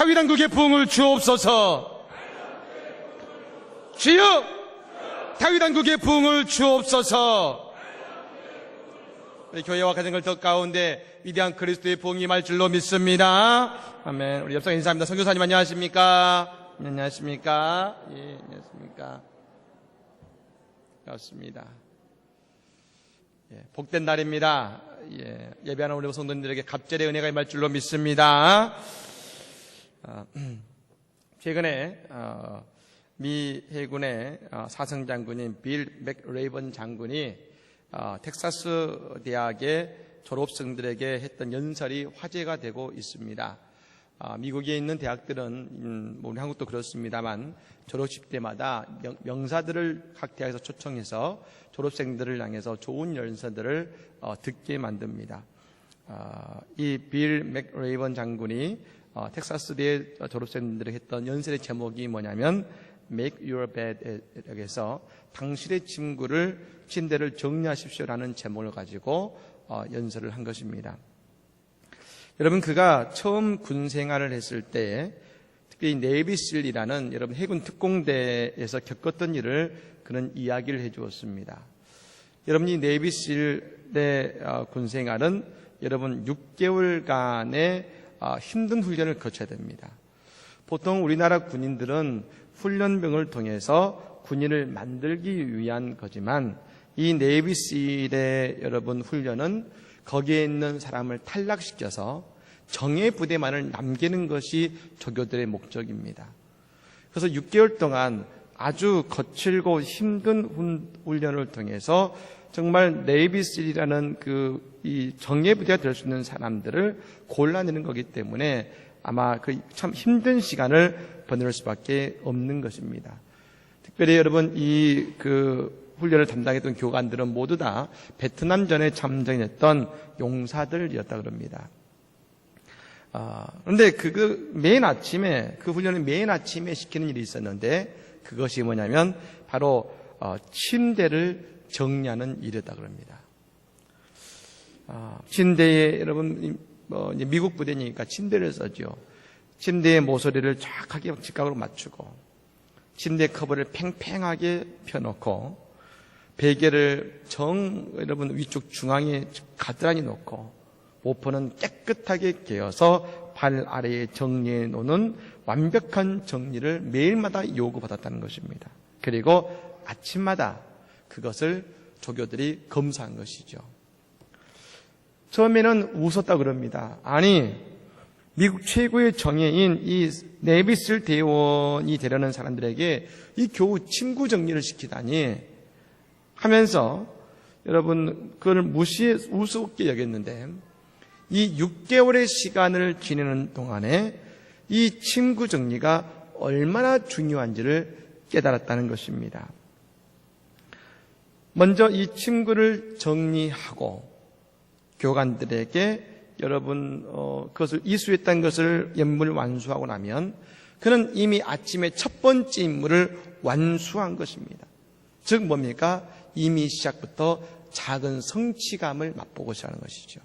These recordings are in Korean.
다윗왕국의 부흥을 주옵소서. 주여, 다윗왕국의 부흥을 주옵소서. 우리 교회와 가정을 더 가운데 위대한 그리스도의 부흥이 임할 줄로 믿습니다. 아멘. 우리 옆상 인사합니다. 선교사님 안녕하십니까? 안녕하십니까? 예, 안녕하십니까? 반갑습니다. 예, 복된 날입니다. 예, 예배하는 우리 성도님들에게 갑절의 은혜가 임할 줄로 믿습니다. 최근에 미 해군의 사성장군인 빌 맥레이번 장군이 텍사스 대학의 졸업생들에게 했던 연설이 화제가 되고 있습니다. 미국에 있는 대학들은 우리 한국도 그렇습니다만 졸업식 때마다 명사들을 각 대학에서 초청해서 졸업생들을 향해서 좋은 연설들을 듣게 만듭니다. 이 빌 맥레이번 장군이 텍사스대 졸업생들에게 했던 연설의 제목이 뭐냐면 Make your bed에서 당신의 침대를 정리하십시오라는 제목을 가지고 연설을 한 것입니다. 여러분, 그가 처음 군 생활을 했을 때 특히 네이비실이라는 여러분 해군 특공대에서 겪었던 일을 그런 이야기를 해주었습니다. 여러분, 이 네이비실의 군 생활은 여러분 6개월간의 힘든 훈련을 거쳐야 됩니다. 보통 우리나라 군인들은 훈련병을 통해서 군인을 만들기 위한 거지만 이 네이비실의 여러분 훈련은 거기에 있는 사람을 탈락시켜서 정예 부대만을 남기는 것이 조교들의 목적입니다. 그래서 6개월 동안 아주 거칠고 힘든 훈련을 통해서 정말 네이비실이라는 이 정예 부대가 될 수 있는 사람들을 골라내는 거기 때문에 아마 그 참 힘든 시간을 보낼 수밖에 없는 것입니다. 특별히 여러분 이 훈련을 담당했던 교관들은 모두 다 베트남전에 참전했던 용사들이었다 그럽니다. 그런데 맨 아침에 훈련을 맨 아침에 시키는 일이 있었는데 그것이 뭐냐면 바로 침대를 정리하는 일이었다 그럽니다. 침대에 여러분 미국 부대니까 침대를 써죠. 침대의 모서리를 정확하게 직각으로 맞추고 침대 커버를 팽팽하게 펴놓고 베개를 여러분 위쪽 중앙에 가드라니 놓고 모포는 깨끗하게 개어서 발 아래에 정리해 놓는 완벽한 정리를 매일마다 요구받았다는 것입니다. 그리고 아침마다 그것을 조교들이 검사한 것이죠. 처음에는 웃었다 그럽니다. 아니, 미국 최고의 정예인 이 네이비실 대원이 되려는 사람들에게 이 겨우 침구 정리를 시키다니 하면서 여러분 그걸 우습게 여겼는데 이 6개월의 시간을 지내는 동안에 이 침구 정리가 얼마나 중요한지를 깨달았다는 것입니다. 먼저 이 침구를 정리하고 교관들에게 여러분 그것을 이수했다는 것을 임무를 완수하고 나면 그는 이미 아침에 첫 번째 임무를 완수한 것입니다. 즉 뭡니까? 이미 시작부터 작은 성취감을 맛보고자 하는 것이죠.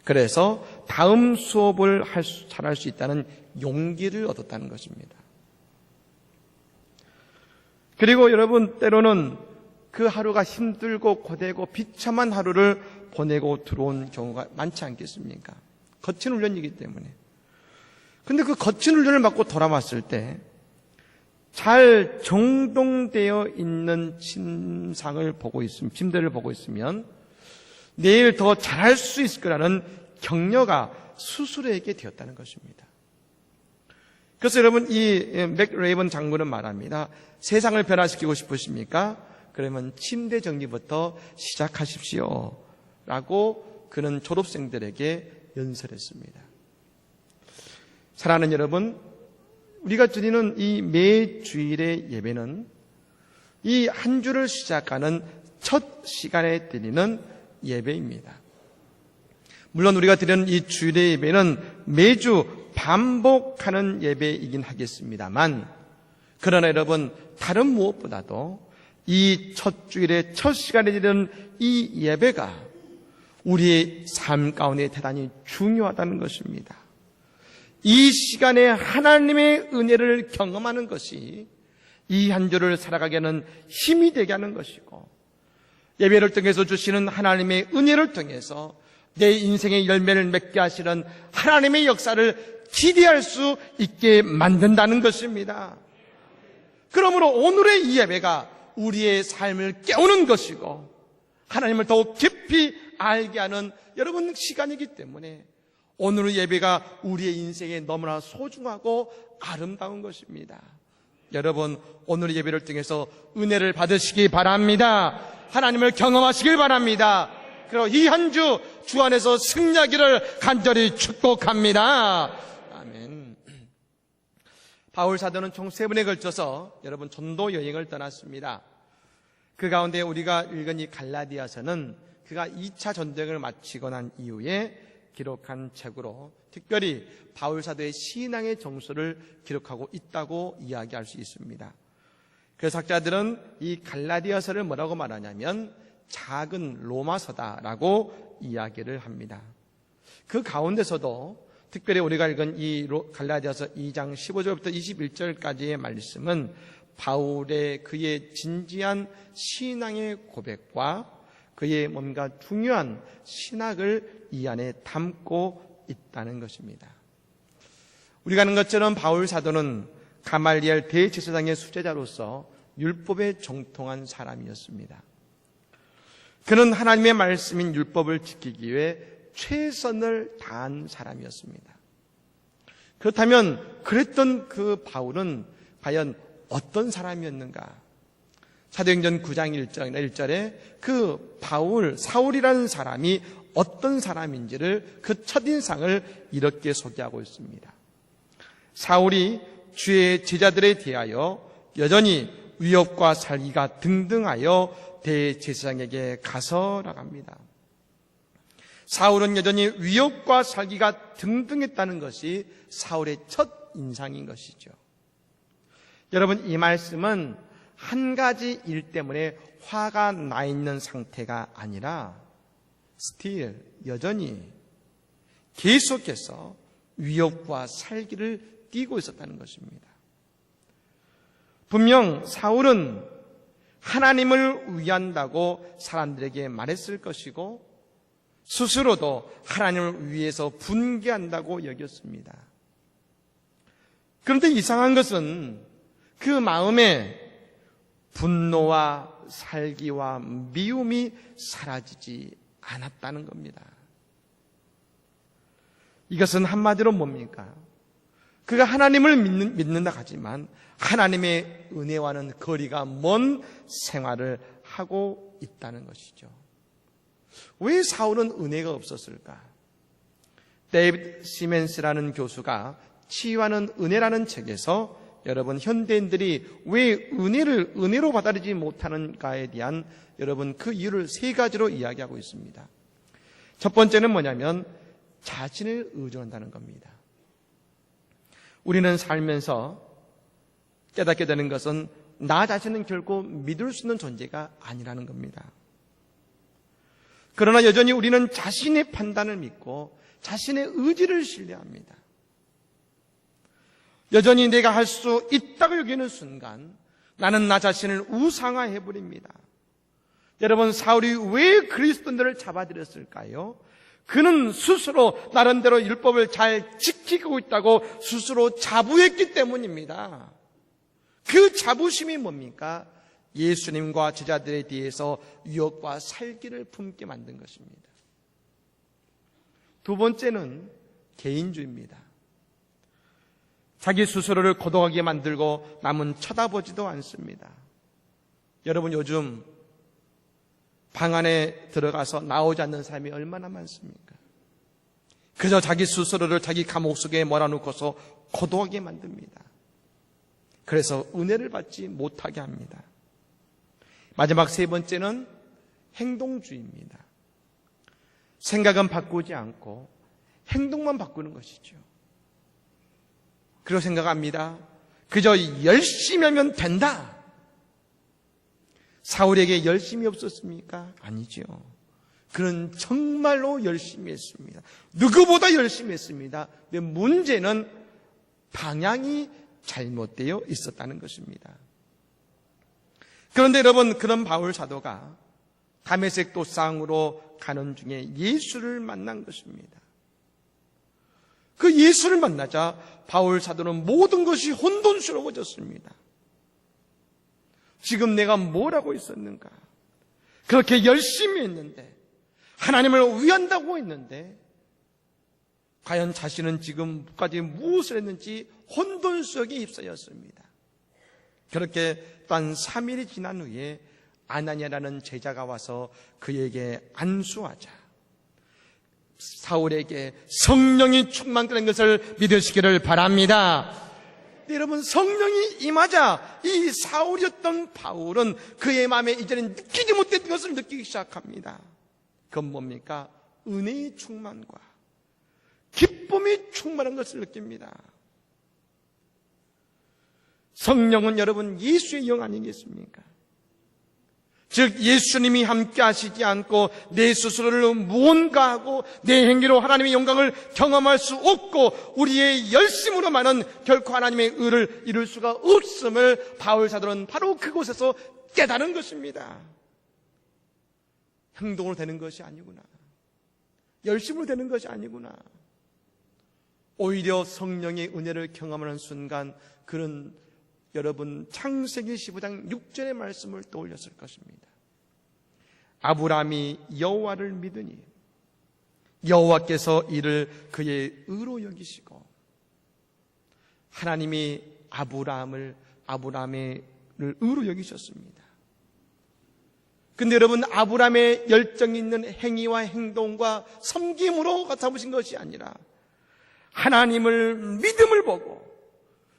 그래서 다음 수업을 잘할 수 있다는 용기를 얻었다는 것입니다. 그리고 여러분 때로는 그 하루가 힘들고 고되고 비참한 하루를 보내고 들어온 경우가 많지 않겠습니까? 거친 훈련이기 때문에. 근데 그 거친 훈련을 받고 돌아왔을 때 잘 정돈되어 있는 침대를 보고 있으면 내일 더 잘할 수 있을 거라는 격려가 스스로에게 되었다는 것입니다. 그래서 여러분 이 맥레이번 장군은 말합니다. 세상을 변화시키고 싶으십니까? 그러면 침대 정리부터 시작하십시오. 라고 그는 졸업생들에게 연설했습니다. 사랑하는 여러분, 우리가 드리는 이 매 주일의 예배는 이 한 주를 시작하는 첫 시간에 드리는 예배입니다. 물론 우리가 드리는 이 주일의 예배는 매주 반복하는 예배이긴 하겠습니다만 그러나 여러분 다른 무엇보다도 이 첫 주일의 첫 시간에 드리는 이 예배가 우리의 삶 가운데 대단히 중요하다는 것입니다. 이 시간에 하나님의 은혜를 경험하는 것이 이 한 주를 살아가게는 힘이 되게 하는 것이고, 예배를 통해서 주시는 하나님의 은혜를 통해서 내 인생의 열매를 맺게 하시는 하나님의 역사를 기대할 수 있게 만든다는 것입니다. 그러므로 오늘의 이 예배가 우리의 삶을 깨우는 것이고 하나님을 더욱 깊이 알게 하는 여러분 시간이기 때문에 오늘의 예배가 우리의 인생에 너무나 소중하고 아름다운 것입니다. 여러분, 오늘의 예배를 통해서 은혜를 받으시기 바랍니다. 하나님을 경험하시길 바랍니다. 그리고 이 한 주 주 안에서 승리하기를 간절히 축복합니다. 아멘. 바울 사도는 총 3번에 걸쳐서 여러분 전도 여행을 떠났습니다. 그 가운데 우리가 읽은 이 갈라디아서는 그가 2차 전쟁을 마치고 난 이후에 기록한 책으로 특별히 바울 사도의 신앙의 정서를 기록하고 있다고 이야기할 수 있습니다. 그래서 학자들은 이 갈라디아서를 뭐라고 말하냐면 작은 로마서다라고 이야기를 합니다. 그 가운데서도 특별히 우리가 읽은 이 갈라디아서 2장 15절부터 21절까지의 말씀은 바울의 그의 진지한 신앙의 고백과 그의 뭔가 중요한 신학을 이 안에 담고 있다는 것입니다. 우리가 아는 것처럼 바울 사도는 가말리엘 대제사장의 수제자로서 율법에 정통한 사람이었습니다. 그는 하나님의 말씀인 율법을 지키기 위해 최선을 다한 사람이었습니다. 그렇다면 그랬던 그 바울은 과연 어떤 사람이었는가? 사도행전 9장 1절에 그 사울이라는 사람이 어떤 사람인지를 그 첫인상을 이렇게 소개하고 있습니다. 사울이 주의 제자들에 대하여 여전히 위협과 살기가 등등하여 대제사장에게 가서라고 합니다. 사울은 여전히 위협과 살기가 등등했다는 것이 사울의 첫 인상인 것이죠. 여러분, 이 말씀은 한 가지 일 때문에 화가 나 있는 상태가 아니라 still 여전히 계속해서 위협과 살기를 띠고 있었다는 것입니다. 분명 사울은 하나님을 위한다고 사람들에게 말했을 것이고 스스로도 하나님을 위해서 분개한다고 여겼습니다. 그런데 이상한 것은 그 마음에 분노와 살기와 미움이 사라지지 않았다는 겁니다. 이것은 한마디로 뭡니까? 그가 하나님을 믿는다 하지만 하나님의 은혜와는 거리가 먼 생활을 하고 있다는 것이죠. 왜 사울은 은혜가 없었을까? 데이비드 시멘스라는 교수가 치유하는 은혜라는 책에서 여러분 현대인들이 왜 은혜로 받아들이지 못하는가에 대한 여러분 그 이유를 3가지로 이야기하고 있습니다. 첫 번째는 뭐냐면 자신을 의존한다는 겁니다. 우리는 살면서 깨닫게 되는 것은 나 자신은 결코 믿을 수 있는 존재가 아니라는 겁니다. 그러나 여전히 우리는 자신의 판단을 믿고 자신의 의지를 신뢰합니다. 여전히 내가 할 수 있다고 여기는 순간 나는 나 자신을 우상화해버립니다. 여러분, 사울이 왜 그리스도인들을 잡아들였을까요? 그는 스스로 나름대로 율법을 잘 지키고 있다고 스스로 자부했기 때문입니다. 그 자부심이 뭡니까? 예수님과 제자들에 대해서 유혹과 살기를 품게 만든 것입니다. 두 번째는 개인주의입니다. 자기 스스로를 고독하게 만들고 남은 쳐다보지도 않습니다. 여러분, 요즘 방 안에 들어가서 나오지 않는 사람이 얼마나 많습니까? 그저 자기 스스로를 자기 감옥 속에 몰아넣고서 고독하게 만듭니다. 그래서 은혜를 받지 못하게 합니다. 마지막 3번째는 행동주의입니다. 생각은 바꾸지 않고 행동만 바꾸는 것이죠. 그리고 생각합니다. 그저 열심히 하면 된다. 사울에게 열심이 없었습니까? 아니죠. 그는 정말로 열심히 했습니다. 누구보다 열심히 했습니다. 근데 문제는 방향이 잘못되어 있었다는 것입니다. 그런데 여러분, 그런 바울 사도가 다메섹 도상으로 가는 중에 예수를 만난 것입니다. 그 예수를 만나자 바울 사도는 모든 것이 혼돈스러워졌습니다. 지금 내가 뭘 하고 있었는가? 그렇게 열심히 했는데, 하나님을 위한다고 했는데, 과연 자신은 지금까지 무엇을 했는지 혼돈 속에 휩싸였습니다. 그렇게 또한 3일이 지난 후에 아나니아라는 제자가 와서 그에게 안수하자 사울에게 성령이 충만되는 것을 믿으시기를 바랍니다. 여러분, 성령이 임하자 이 사울이었던 바울은 그의 마음에 이제는 느끼지 못했던 것을 느끼기 시작합니다. 그건 뭡니까? 은혜의 충만과 기쁨이 충만한 것을 느낍니다. 성령은 여러분 예수의 영 아니겠습니까? 즉 예수님이 함께 하시지 않고 내 스스로를 무언가하고 내 행위로 하나님의 영광을 경험할 수 없고 우리의 열심으로만은 결코 하나님의 의를 이룰 수가 없음을 바울 사도는 바로 그곳에서 깨달은 것입니다. 행동으로 되는 것이 아니구나. 열심으로 되는 것이 아니구나. 오히려 성령의 은혜를 경험하는 순간 그런 여러분 창세기 15장 6절의 말씀을 떠올렸을 것입니다. 아브라함이 여호와를 믿으니 여호와께서 이를 그의 의로 여기시고 하나님이 아브라함의 의로 여기셨습니다. 근데 여러분, 아브라함의 열정 있는 행위와 행동과 섬김으로 삼으신 것이 아니라 하나님을 믿음을 보고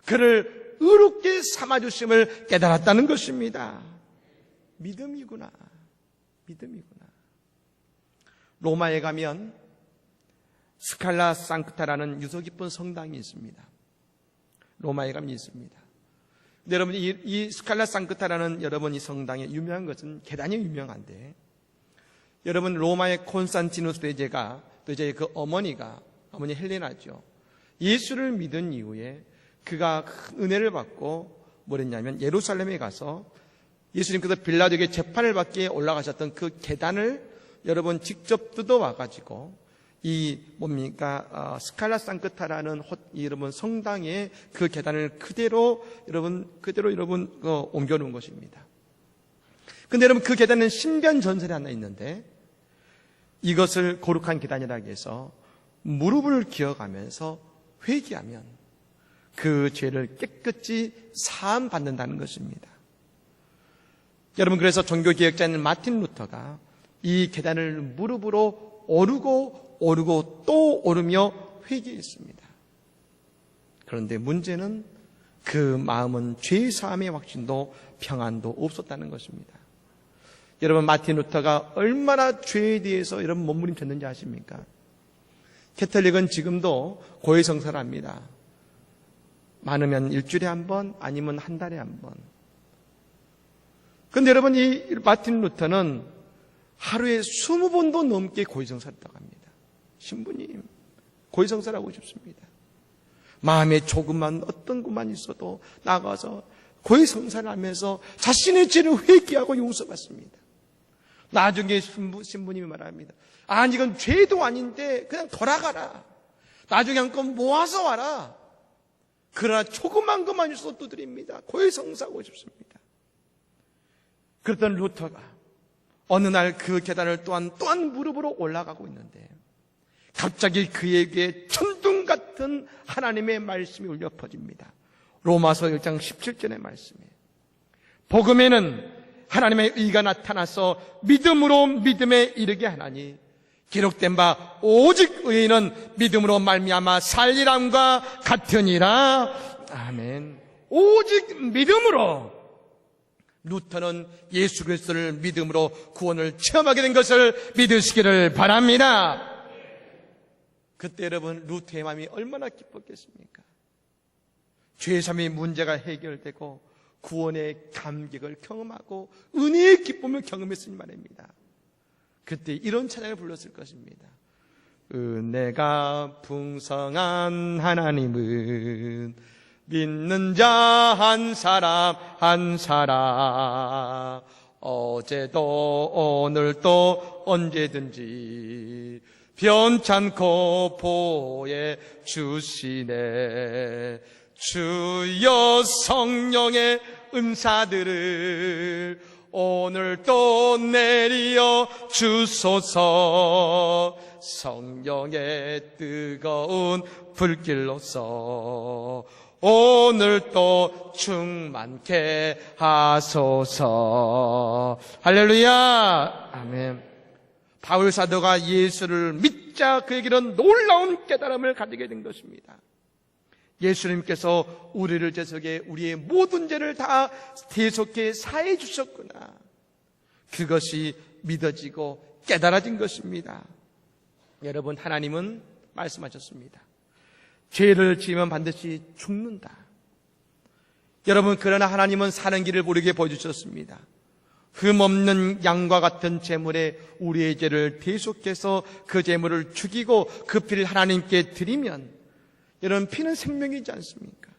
그를 의롭게 삼아주심을 깨달았다는 것입니다. 믿음이구나. 로마에 가면 스칼라 상크타라는 유서 깊은 성당이 있습니다. 로마에 가면 있습니다. 근데 여러분, 이 스칼라 상크타라는 여러분 이 성당에 유명한 것은 계단이 유명한데, 여러분 로마의 콘스탄티누스 대제가 또 이제 그 어머니 헬레나죠. 예수를 믿은 이후에 그가 은혜를 받고 뭐랬냐면 예루살렘에 가서 예수님께서 빌라도에게 재판을 받기에 올라가셨던 그 계단을 여러분 직접 뜯어와가지고 이 스칼라 상크타라는 여러분 성당에 그 계단을 그대로 옮겨놓은 것입니다. 근데 여러분 그 계단은 신변 전설이 하나 있는데 이것을 거룩한 계단이라고 해서 무릎을 기어가면서 회개하면 그 죄를 깨끗이 사함 받는다는 것입니다. 여러분, 그래서 종교개혁자인 마틴 루터가 이 계단을 무릎으로 오르고 또 오르며 회개했습니다. 그런데 문제는 그 마음은 죄 사함의 확신도 평안도 없었다는 것입니다. 여러분, 마틴 루터가 얼마나 죄에 대해서 여러분 몸부림쳤는지 아십니까? 캐톨릭은 지금도 고해성사를 합니다. 많으면 일주일에 한 번, 아니면 한 달에 한 번. 그런데 여러분, 이 마틴 루터는 하루에 20번도 넘게 고해성사를 했다고 합니다. 신부님, 고해성사를 하고 싶습니다. 마음에 조금만 어떤 것만 있어도 나가서 고해성사를 하면서 자신의 죄를 회개하고 용서받습니다. 나중에 신부님이 말합니다. 아니, 이건 죄도 아닌데 그냥 돌아가라. 나중에 한껏 모아서 와라. 그러나 조그만 것만 있어도 두드립니다. 고해성사하고 싶습니다. 그랬던 루터가 어느 날 그 계단을 또한 무릎으로 올라가고 있는데 갑자기 그에게 천둥 같은 하나님의 말씀이 울려 퍼집니다. 로마서 1장 17절의 말씀이에요. 복음에는 하나님의 의가 나타나서 믿음으로 믿음에 이르게 하나니 기록된 바 오직 의인은 믿음으로 말미암아 살리람과 같으니라. 아멘. 오직 믿음으로. 루터는 예수 그리스도를 믿음으로 구원을 체험하게 된 것을 믿으시기를 바랍니다. 그때 여러분 루터의 마음이 얼마나 기뻤겠습니까? 죄삼의 문제가 해결되고 구원의 감격을 경험하고 은혜의 기쁨을 경험했으니 말입니다. 그때 이런 찬양을 불렀을 것입니다. 은혜가 풍성한 하나님은 믿는 자 한 사람 한 사람 어제도 오늘도 언제든지 변찮고 보혜 주시네. 주여 성령의 은사들을 오늘도 내리어 주소서. 성령의 뜨거운 불길로서 오늘도 충만케 하소서. 할렐루야. 아멘. 바울 사도가 예수를 믿자 그에게는 놀라운 깨달음을 가지게 된 것입니다. 예수님께서 우리를 대속해 우리의 모든 죄를 다 대속해 사해 주셨구나. 그것이 믿어지고 깨달아진 것입니다. 여러분, 하나님은 말씀하셨습니다. 죄를 지으면 반드시 죽는다. 여러분, 그러나 하나님은 사는 길을 모르게 보여주셨습니다. 흠없는 양과 같은 제물에 우리의 죄를 대속해서 그 제물을 죽이고 그 피를 하나님께 드리면, 여러분, 피는 생명이지 않습니까?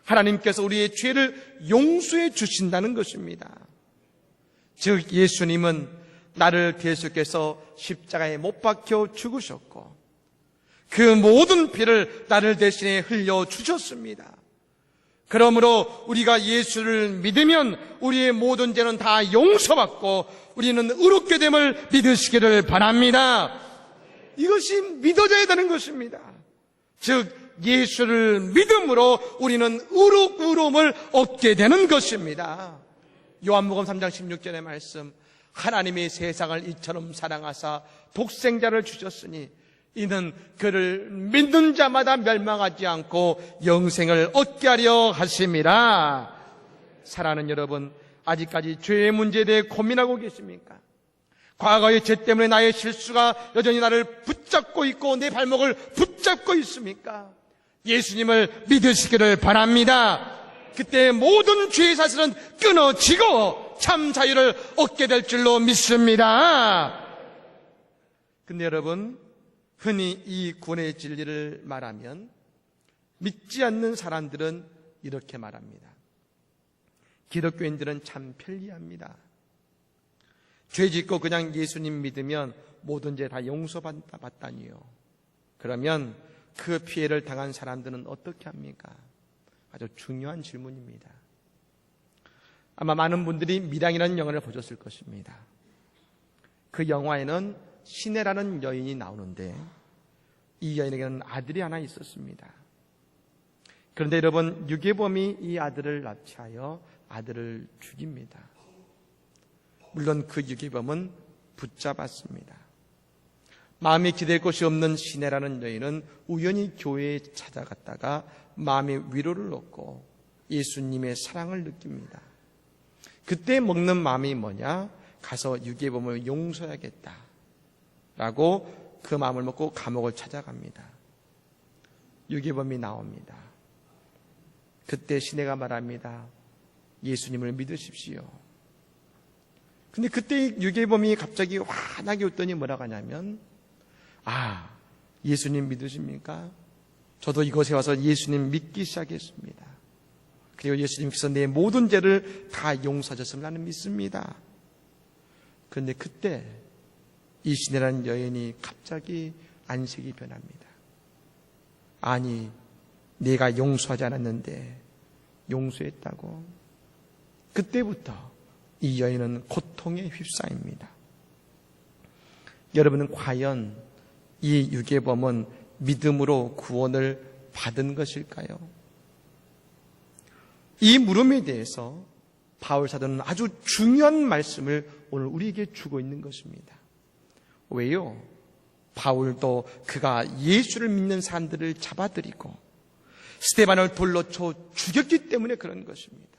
하나님께서 우리의 죄를 용서해 주신다는 것입니다. 즉 예수님은 나를 대속해서 십자가에 못 박혀 죽으셨고 그 모든 피를 나를 대신에 흘려 주셨습니다. 그러므로 우리가 예수를 믿으면 우리의 모든 죄는 다 용서받고 우리는 의롭게 됨을 믿으시기를 바랍니다. 이것이 믿어져야 되는 것입니다. 즉 예수를 믿음으로 우리는 의로움을 얻게 되는 것입니다. 요한복음 3장 16절의 말씀, 하나님이 세상을 이처럼 사랑하사 독생자를 주셨으니 이는 그를 믿는 자마다 멸망하지 않고 영생을 얻게 하려 하심이라. 사랑하는 여러분, 아직까지 죄의 문제에 대해 고민하고 계십니까? 과거의 죄 때문에 나의 실수가 여전히 나를 붙잡고 있고 내 발목을 붙잡고 있습니까? 예수님을 믿으시기를 바랍니다. 그때 모든 죄의 사슬은 끊어지고 참 자유를 얻게 될 줄로 믿습니다. 근데 여러분, 흔히 이 구원의 진리를 말하면 믿지 않는 사람들은 이렇게 말합니다. 기독교인들은 참 편리합니다. 죄 짓고 그냥 예수님 믿으면 모든 죄 다 용서받다니요. 그러면 그 피해를 당한 사람들은 어떻게 합니까? 아주 중요한 질문입니다. 아마 많은 분들이 밀양이라는 영화를 보셨을 것입니다. 그 영화에는 시내라는 여인이 나오는데 이 여인에게는 아들이 하나 있었습니다. 그런데 여러분, 유괴범이 이 아들을 납치하여 아들을 죽입니다. 물론 그 유괴범은 붙잡았습니다. 마음이 기댈 곳이 없는 시내라는 여인은 우연히 교회에 찾아갔다가 마음의 위로를 얻고 예수님의 사랑을 느낍니다. 그때 먹는 마음이 뭐냐? 가서 유괴범을 용서해야겠다 라고 그 마음을 먹고 감옥을 찾아갑니다. 유괴범이 나옵니다. 그때 시내가 말합니다. 예수님을 믿으십시오. 근데 그때 유괴범이 갑자기 환하게 웃더니 뭐라고 하냐면, 아, 예수님 믿으십니까? 저도 이곳에 와서 예수님 믿기 시작했습니다. 그리고 예수님께서 내 모든 죄를 다 용서하셨음을 나는 믿습니다. 그런데 그때 이 시내라는 여인이 갑자기 안색이 변합니다. 아니, 내가 용서하지 않았는데 용서했다고? 그때부터 이 여인은 고통에 휩싸입니다. 여러분은 과연 이 유괴범은 믿음으로 구원을 받은 것일까요? 이 물음에 대해서 바울 사도는 아주 중요한 말씀을 오늘 우리에게 주고 있는 것입니다. 왜요? 바울도 그가 예수를 믿는 사람들을 잡아들이고 스데반을 돌로 쳐 죽였기 때문에 그런 것입니다.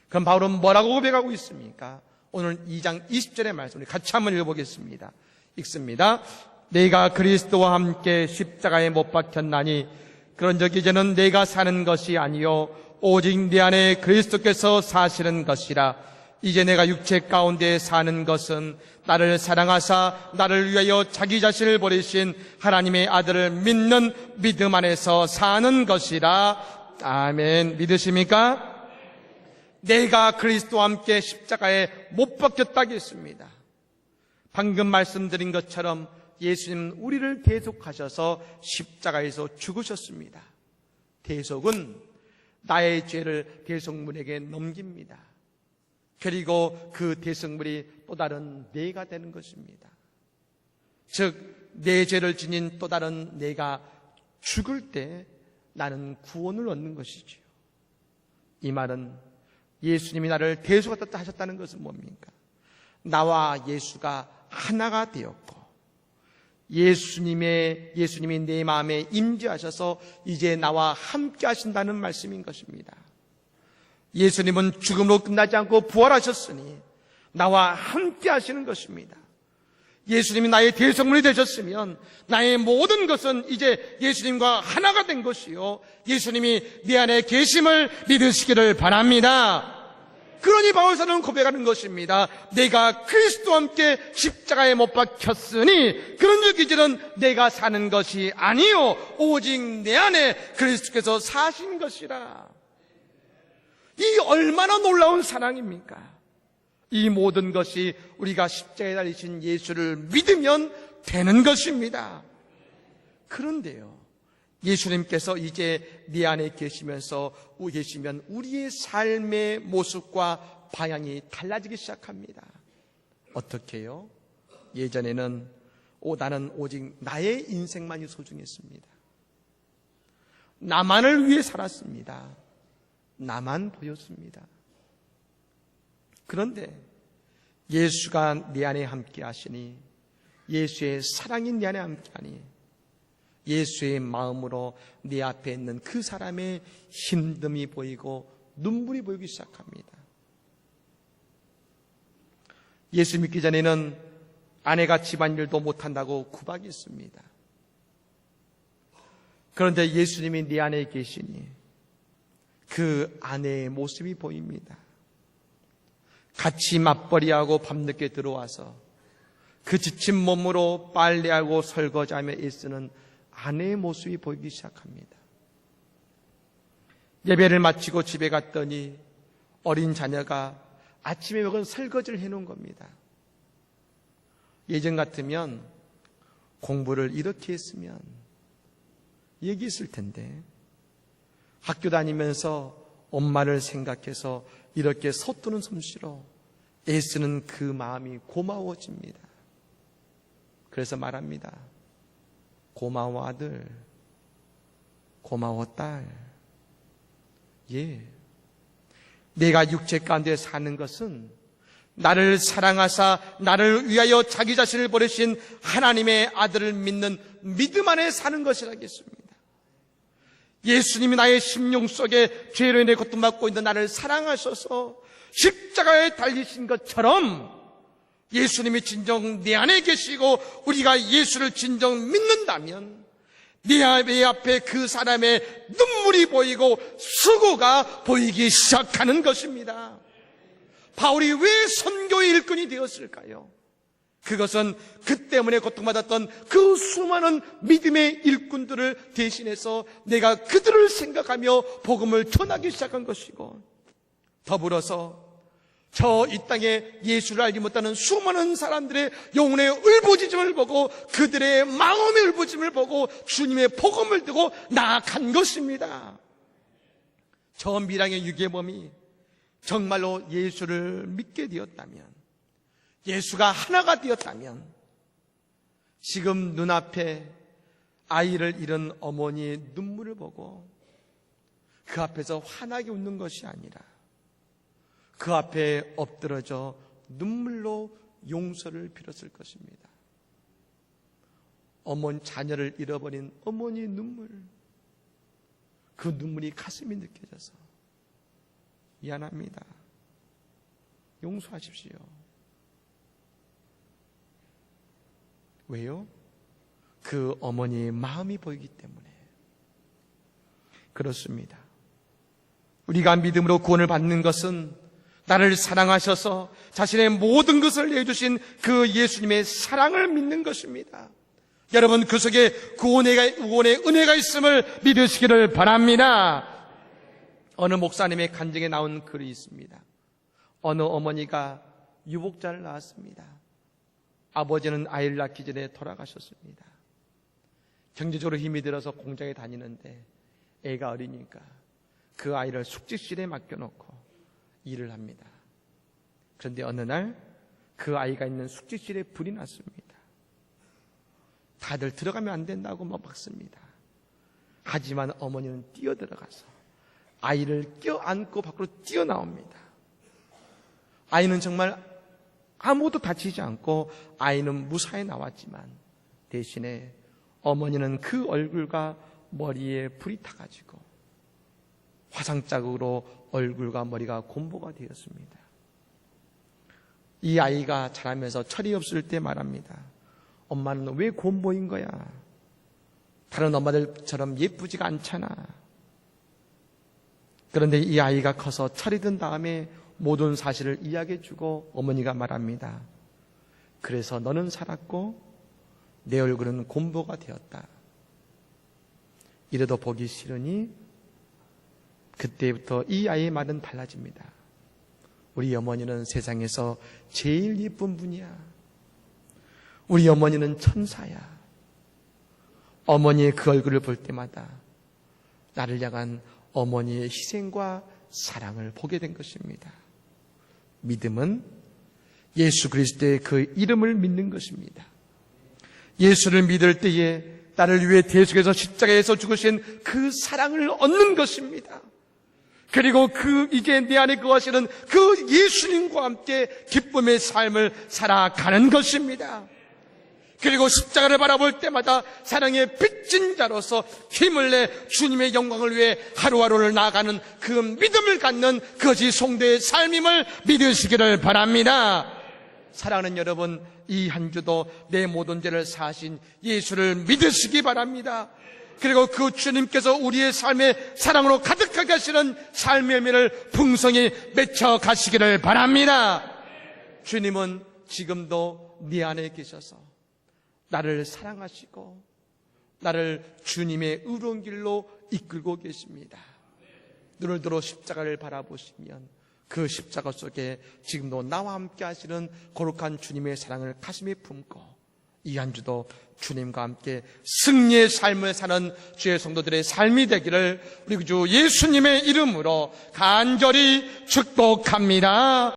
그럼 바울은 뭐라고 고백하고 있습니까? 오늘 2장 20절의 말씀 우리 같이 한번 읽어보겠습니다. 읽습니다. 내가 그리스도와 함께 십자가에 못 박혔나니 그런즉 이제는 내가 사는 것이 아니요 오직 내 안에 그리스도께서 사시는 것이라. 이제 내가 육체 가운데 사는 것은 나를 사랑하사 나를 위하여 자기 자신을 버리신 하나님의 아들을 믿는 믿음 안에서 사는 것이라. 아멘. 믿으십니까? 내가 그리스도와 함께 십자가에 못 박혔다고 했습니다. 방금 말씀드린 것처럼 예수님은 우리를 대속하셔서 십자가에서 죽으셨습니다. 대속은 나의 죄를 대속물에게 넘깁니다. 그리고 그 대속물이 또 다른 내가 되는 것입니다. 즉 내 죄를 지닌 또 다른 내가 죽을 때 나는 구원을 얻는 것이지요. 이 말은 예수님이 나를 대속하셨다는 것은 뭡니까? 나와 예수가 하나가 되었고 예수님이 내 마음에 임재하셔서 이제 나와 함께 하신다는 말씀인 것입니다. 예수님은 죽음으로 끝나지 않고 부활하셨으니 나와 함께 하시는 것입니다. 예수님이 나의 대속물이 되셨으면 나의 모든 것은 이제 예수님과 하나가 된 것이요, 예수님이 내 안에 계심을 믿으시기를 바랍니다. 그러니 바울사는 고백하는 것입니다. 내가 그리스도와 함께 십자가에 못 박혔으니 그런즉 이제는 내가 사는 것이 아니요 오직 내 안에 그리스도께서 사신 것이라. 이 얼마나 놀라운 사랑입니까? 이 모든 것이 우리가 십자가에 달리신 예수를 믿으면 되는 것입니다. 그런데요, 예수님께서 이제 네 안에 계시면 우리의 삶의 모습과 방향이 달라지기 시작합니다. 어떻게요? 예전에는 나는 오직 나의 인생만이 소중했습니다. 나만을 위해 살았습니다. 나만 보였습니다. 그런데 예수가 내 안에 함께 하시니, 예수의 사랑이 내 안에 함께 하니 예수의 마음으로 내 앞에 있는 그 사람의 힘듦이 보이고 눈물이 보이기 시작합니다. 예수 믿기 전에는 아내가 집안일도 못한다고 구박했습니다. 그런데 예수님이 내 안에 계시니 그 아내의 모습이 보입니다. 같이 맞벌이하고 밤늦게 들어와서 그 지친 몸으로 빨래하고 설거지하며 애쓰는 아내의 모습이 보이기 시작합니다. 예배를 마치고 집에 갔더니 어린 자녀가 아침에 먹은 설거지를 해놓은 겁니다. 예전 같으면 공부를 이렇게 했으면 얘기했을 텐데, 학교 다니면서 엄마를 생각해서 이렇게 서투는 솜씨로 애쓰는 그 마음이 고마워집니다. 그래서 말합니다. 고마워 아들, 고마워 딸. 예, 내가 육체 가운데 사는 것은 나를 사랑하사 나를 위하여 자기 자신을 버리신 하나님의 아들을 믿는 믿음 안에 사는 것이라겠습니다. 예수님이 나의 심령 속에 죄로 인해 고통받고 있는 나를 사랑하셔서 십자가에 달리신 것처럼 예수님이 진정 내 안에 계시고 우리가 예수를 진정 믿는다면 내 앞에 그 사람의 눈물이 보이고 수고가 보이기 시작하는 것입니다. 바울이 왜 선교의 일꾼이 되었을까요? 그것은 그 때문에 고통받았던 그 수많은 믿음의 일꾼들을 대신해서 내가 그들을 생각하며 복음을 전하기 시작한 것이고, 더불어서 저 이 땅에 예수를 알지 못하는 수많은 사람들의 영혼의 울부짖음을 보고 그들의 마음의 울부짖음을 보고 주님의 복음을 듣고 나아간 것입니다. 저 밀양의 유괴범이 정말로 예수를 믿게 되었다면, 예수가 하나가 되었다면, 지금 눈앞에 아이를 잃은 어머니의 눈물을 보고 그 앞에서 환하게 웃는 것이 아니라 그 앞에 엎드러져 눈물로 용서를 빌었을 것입니다. 자녀를 잃어버린 어머니의 눈물, 그 눈물이 가슴이 느껴져서 미안합니다, 용서하십시오. 왜요? 그 어머니의 마음이 보이기 때문에. 그렇습니다. 우리가 믿음으로 구원을 받는 것은 나를 사랑하셔서 자신의 모든 것을 내주신 그 예수님의 사랑을 믿는 것입니다. 여러분, 그 속에 구원의 은혜가 있음을 믿으시기를 바랍니다. 어느 목사님의 간증에 나온 글이 있습니다. 어느 어머니가 유복자를 낳았습니다. 아버지는 아이를 낳기 전에 돌아가셨습니다. 경제적으로 힘이 들어서 공장에 다니는데 애가 어리니까 그 아이를 숙직실에 맡겨놓고 일을 합니다. 그런데 어느 날 그 아이가 있는 숙직실에 불이 났습니다. 다들 들어가면 안 된다고 막습니다. 하지만 어머니는 뛰어들어가서 아이를 껴안고 밖으로 뛰어나옵니다. 아이는 정말 아무도 다치지 않고 아이는 무사히 나왔지만 대신에 어머니는 그 얼굴과 머리에 불이 타가지고 화상자국으로 얼굴과 머리가 곰보가 되었습니다. 이 아이가 자라면서 철이 없을 때 말합니다. 엄마는 왜 곰보인 거야? 다른 엄마들처럼 예쁘지가 않잖아. 그런데 이 아이가 커서 철이 든 다음에 모든 사실을 이야기해주고 어머니가 말합니다. 그래서 너는 살았고 내 얼굴은 곰보가 되었다. 이래도 보기 싫으니 그때부터 이 아이의 말은 달라집니다. 우리 어머니는 세상에서 제일 예쁜 분이야. 우리 어머니는 천사야. 어머니의 그 얼굴을 볼 때마다 나를 향한 어머니의 희생과 사랑을 보게 된 것입니다. 믿음은 예수 그리스도의 그 이름을 믿는 것입니다. 예수를 믿을 때에 나를 위해 대속해서 십자가에서 죽으신 그 사랑을 얻는 것입니다. 그리고 이제 내 안에 거하시는 그 예수님과 함께 기쁨의 삶을 살아가는 것입니다. 그리고 십자가를 바라볼 때마다 사랑의 빚진 자로서 힘을 내 주님의 영광을 위해 하루하루를 나아가는 그 믿음을 갖는 그것이 성도의 삶임을 믿으시기를 바랍니다. 사랑하는 여러분, 이 한 주도 내 모든 죄를 사하신 예수를 믿으시기 바랍니다. 그리고 그 주님께서 우리의 삶에 사랑으로 가득하게 하시는 삶의 의미를 풍성히 맺혀가시기를 바랍니다. 주님은 지금도 네 안에 계셔서 나를 사랑하시고 나를 주님의 의로운 길로 이끌고 계십니다. 눈을 들어 십자가를 바라보시면 그 십자가 속에 지금도 나와 함께 하시는 거룩한 주님의 사랑을 가슴에 품고 이 한 주도 주님과 함께 승리의 삶을 사는 주의 성도들의 삶이 되기를 우리 주 예수님의 이름으로 간절히 축복합니다.